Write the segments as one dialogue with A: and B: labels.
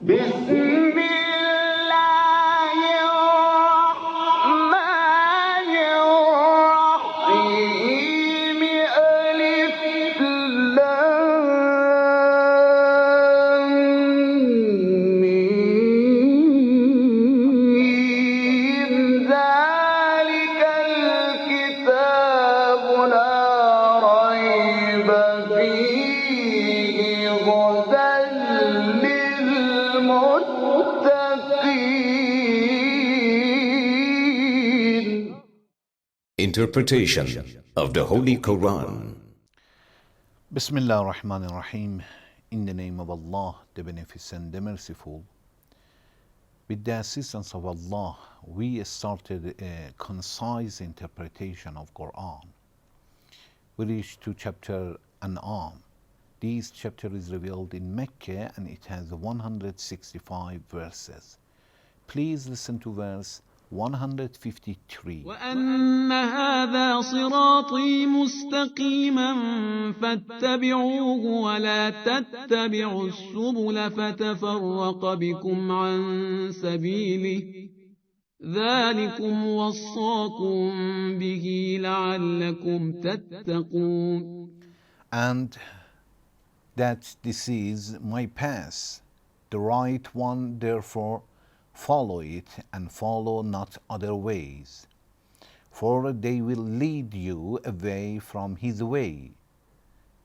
A: بسم الله الرحمن الرحيم ألف لام ميم ذلك الكتاب لا ريب فيه هدى للمتقين.
B: Interpretation of the Holy Quran.
C: Bismillah ar-Rahman ar-Rahim. In the name of Allah, the Beneficent, the Merciful. With the assistance of Allah, we started a concise interpretation of Quran. We reached to chapter An'am. This chapter is revealed in Mecca and it has 165 verses. Please listen to verse 153.
D: وأن هذا صراطي مستقيما فاتبعوه ولا تتبعوا السبل فتفرق بكم عن سبيله ذلكم وصاكم به لعلكم تتقون.
C: And that this is my path, the right one, therefore follow it, and follow not other ways, for they will lead you away from his way.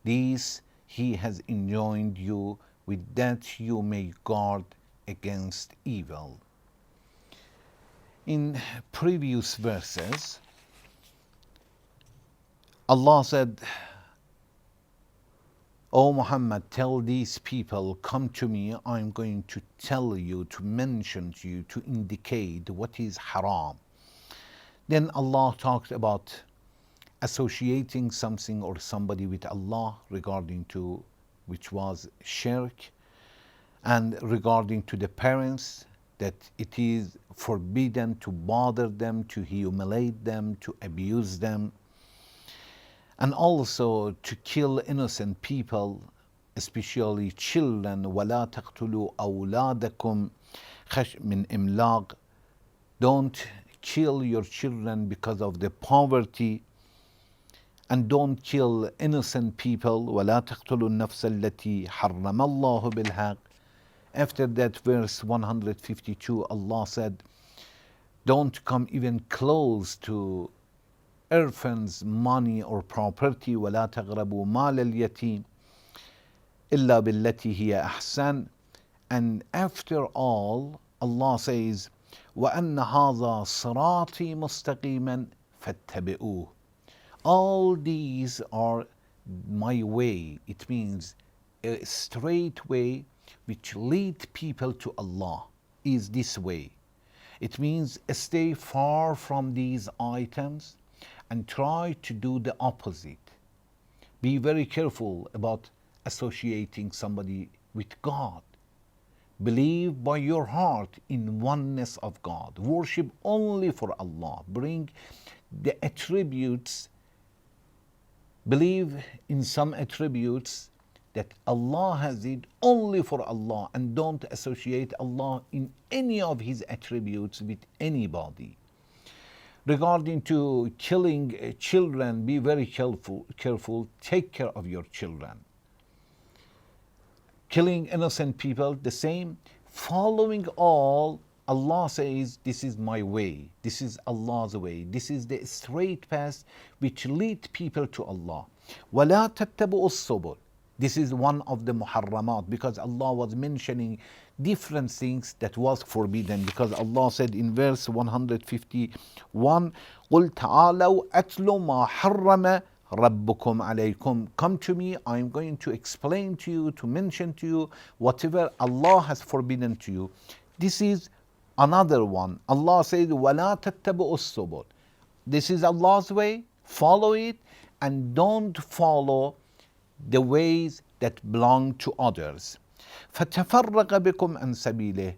C: This he has enjoined you, with that you may guard against evil. In previous verses, Allah said, O Muhammad, tell these people, come to me, I'm going to tell you, to mention to you, to indicate what is haram. Then Allah talked about associating something or somebody with Allah regarding to which was shirk, and regarding to the parents that it is forbidden to bother them, to humiliate them, to abuse them, and also to kill innocent people, especially children. وَلَا تَقْتُلُوا أَوْلَادَكُمْ مِنْ إِمْلَاقٍ. Don't kill your children because of the poverty, and don't kill innocent people. وَلَا تَقْتُلُوا النَّفْسَ الَّتِي حَرَّمَ اللَّهُ بِالْحَقِّ. After that verse 152, Allah said, don't come even close to orphans' money or property. وَلَا تَغْرَبُوا مَالَ الْيَتِيمِ إِلَّا بِالَّتِي هِيَ أَحْسَنُ. And after all, Allah says, وَأَنَّ هَذَا صِرَاطِي مُسْتَقِيمًا فَاتَّبِعُوهُ. All these are my way. It means a straight way which lead people to Allah is this way. It means stay far from these items and try to do the opposite. Be very careful about associating somebody with God. Believe by your heart in oneness of God. Worship only for Allah. Bring the attributes. Believe in some attributes that Allah has it only for Allah, and don't associate Allah in any of his attributes with anybody. Regarding to killing children, be very careful, take care of your children. Killing innocent people, the same. Following all, Allah says, this is my way, this is Allah's way, this is the straight path which lead people to Allah. وَلَا تَتَّبُعُوا السُّبُلَ. This is one of the muharramat, because Allah was mentioning different things that was forbidden, because Allah said in verse 151, قُلْ تَعَالَوْا أَتْلُ مَا حَرَّمَ رَبُّكُمْ عَلَيْكُمْ. Come to me, I'm going to explain to you, to mention to you whatever Allah has forbidden to you. This is another one. Allah says, وَلَا تَتَّبُعُوا السُّبُلَ. This is Allah's way, follow it, and don't follow the ways that belong to others. فَتَفَرَّقَ بِكُمْ عَنْ سَبِيلِهِ.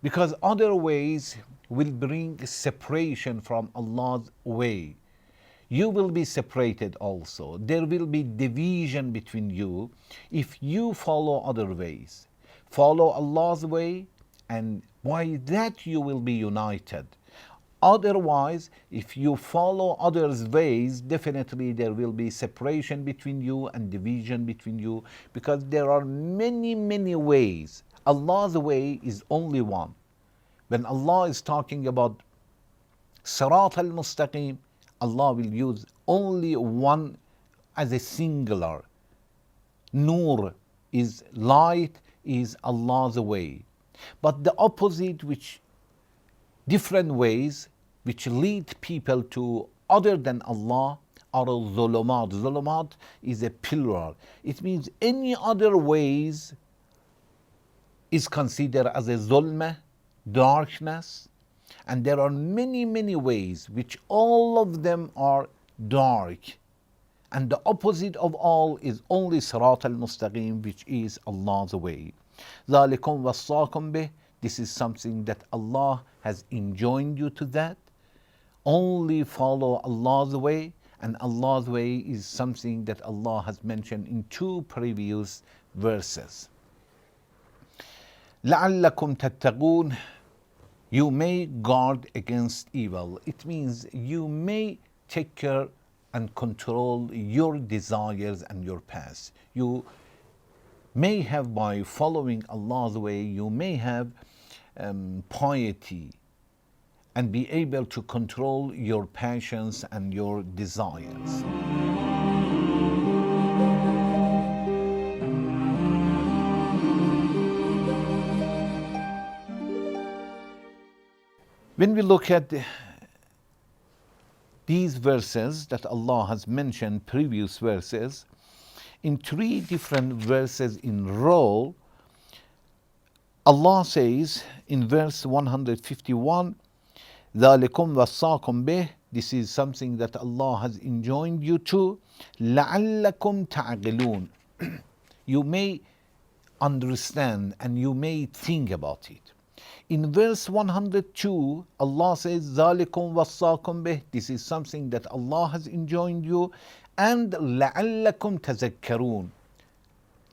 C: Because other ways will bring separation from Allah's way. You will be separated also. There will be division between you if you follow other ways. Follow Allah's way, and by that you will be united. Otherwise, if you follow others' ways, definitely there will be separation between you and division between you, because there are many, many ways. Allah's way is only one. When Allah is talking about Sirat al-Mustaqim, Allah will use only one as a singular. Nur is light, is Allah's way. But the opposite, which different ways which lead people to other than Allah, are zulumat. Zulumat is a plural. It means any other ways is considered as a zulmah, darkness. And there are many, many ways which all of them are dark. And the opposite of all is only Sirat al-Mustaqim, which is Allah's way. ذَلِكُمْ وَصَّاكُمْ بِهِ. This is something that Allah has enjoined you to that. Only follow Allah's way, and Allah's way is something that Allah has mentioned in 2 previous verses. لَعَلَّكُمْ تَتَّقُونَ. You may guard against evil. It means you may take care and control your desires and your past. You may have, by following Allah's way, you may have piety and be able to control your passions and your desires. When we look at these verses that Allah has mentioned, previous verses, in 3 different verses in a row, Allah says in verse 151, ذَلِكُمْ وَصَّاكُمْ بِهِ. This is something that Allah has enjoined you to. لَعَلَّكُمْ تَعْقِلُونَ. You may understand and you may think about it. In verse 102, Allah says, ذَلِكُمْ وَصَّاكُمْ بِهِ. This is something that Allah has enjoined you. And لَعَلَّكُمْ تَذَكَّرُونَ.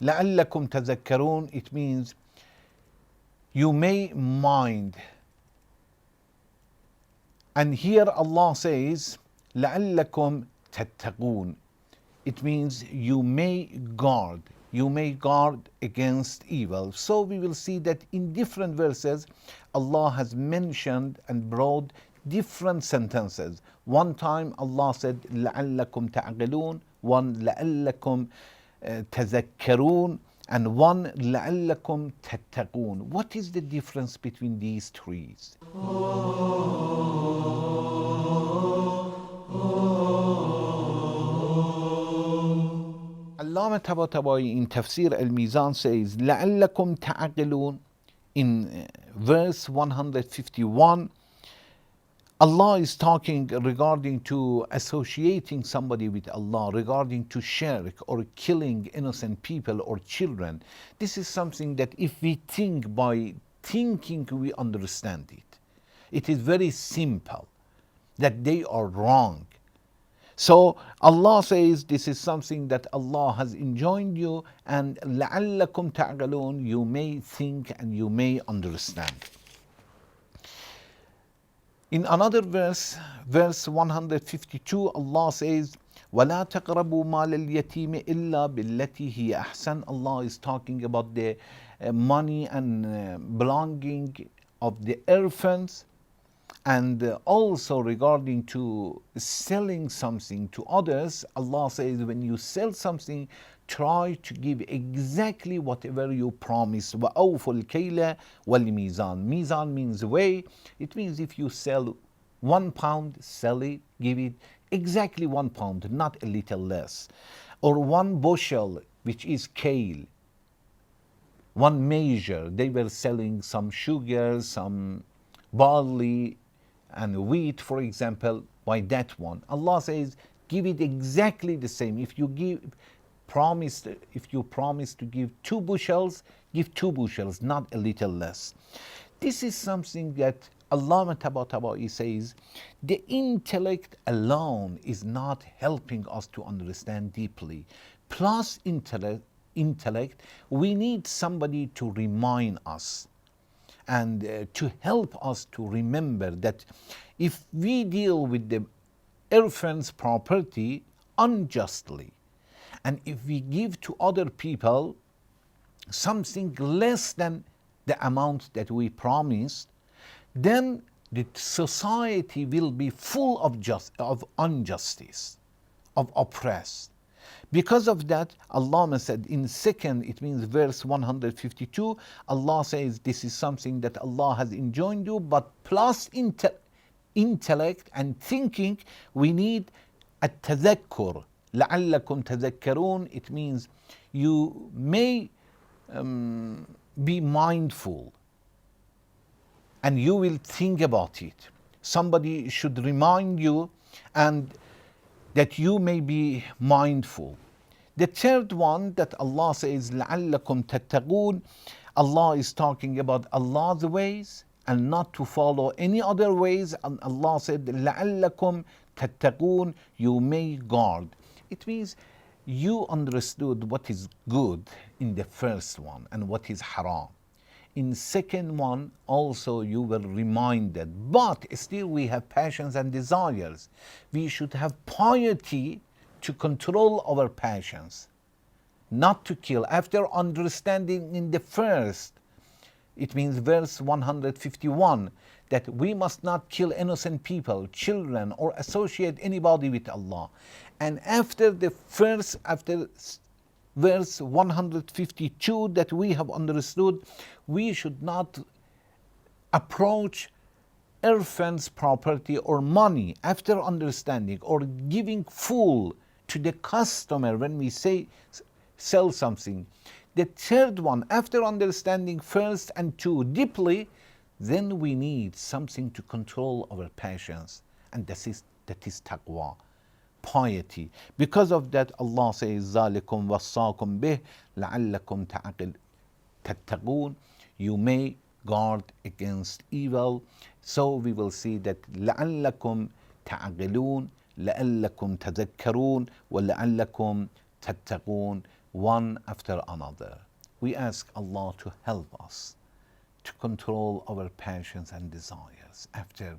C: لَعَلَّكُمْ تَذَكَّرُونَ, it means you may mind. And here Allah says, لَعَلَّكُمْ تَتَّقُونَ. It means you may guard. You may guard against evil. So we will see that in different verses, Allah has mentioned and brought different sentences. One time Allah said, لَعَلَّكُمْ تَعْقِلُونَ. One, لَعَلَّكُمْ تَذَكَّرُونَ. And one, لَعَلَّكُمْ تَتَّقُونَ. What is the difference between these 3? Allama Tabatabai in Tafsir al-Mizan says, لَعَلَّكُمْ تَعْقِلُونَ. In verse 151, Allah is talking regarding to associating somebody with Allah, regarding to shirk or killing innocent people or children. This is something that if we think, by thinking we understand it. It is very simple that they are wrong. So Allah says this is something that Allah has enjoined you, and لَعَلَّكُمْ تَعْقِلُونَ, you may think and you may understand. In another verse, verse 152, Allah says, وَلَا تَقْرَبُوا مَالَ الْيَتِيمِ إِلَّا بِالَّتِي هِيَ أَحْسَنُ. Allah is talking about the money and belonging of the orphans, and also regarding to selling something to others. Allah says when you sell something, try to give exactly whatever you promise. وَأَوْفُوا الْكَيْلَ وَالْمِيزَانِ. Mizan means weigh. It means if you sell 1 pound, sell it, give it exactly 1 pound, not a little less. Or 1 bushel, which is kale. 1 measure. They were selling some sugar, some barley and wheat, for example, by that one. Allah says, give it exactly the same. If you promise to give 2 bushels, give 2 bushels, not a little less. This is something that Allah Tabatabai says, the intellect alone is not helping us to understand deeply. Plus intellect, intellect, we need somebody to remind us and to help us to remember that if we deal with the orphan's property unjustly, and if we give to other people something less than the amount that we promised, then the society will be full of injustice, of oppressed. Because of that, Allah said in second, it means verse 152, Allah says this is something that Allah has enjoined you, but plus intellect and thinking, we need التذكر لعلكم تذكرون. It means you may be mindful and you will think about it. Somebody should remind you and that you may be mindful. The third one that Allah says لعلكم تتقون, Allah is talking about Allah's ways and not to follow any other ways. And Allah said لعلكم تتقون, you may guard. It means you understood what is good in the first one and what is haram. In second one also you were reminded, but still we have passions and desires. We should have piety to control our passions, not to kill. After understanding in the first, it means verse 151, that we must not kill innocent people, children, or associate anybody with Allah. And after verse 152 that we have understood, we should not approach orphans' property or money after understanding, or giving full to the customer when we sell something. The third one, after understanding first and two deeply, then we need something to control our passions, and that is taqwa, piety. Because of that, Allah says ذَلِكُمْ وَصَّاكُمْ بِهِ لَعَلَّكُمْ تَتَّقُونَ, you may guard against evil. So we will see that لَعَلَّكُمْ تَعْقِلُونَ, لَعَلَّكُمْ تَذَكَّرُونَ, وَلَعَلَّكُمْ تَتَّقُونَ, one after another. We ask Allah to help us to control our passions and desires after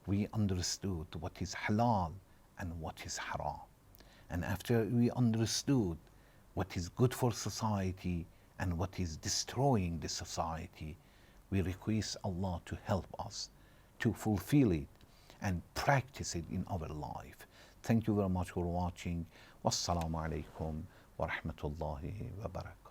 C: we understood what is halal and what is haram, and after we understood what is good for society and what is destroying the society. We request Allah to help us to fulfill it and practice it in our life. Thank you very much for watching. Wassalamu alaikum wa rahmatullahi wa barakatuh.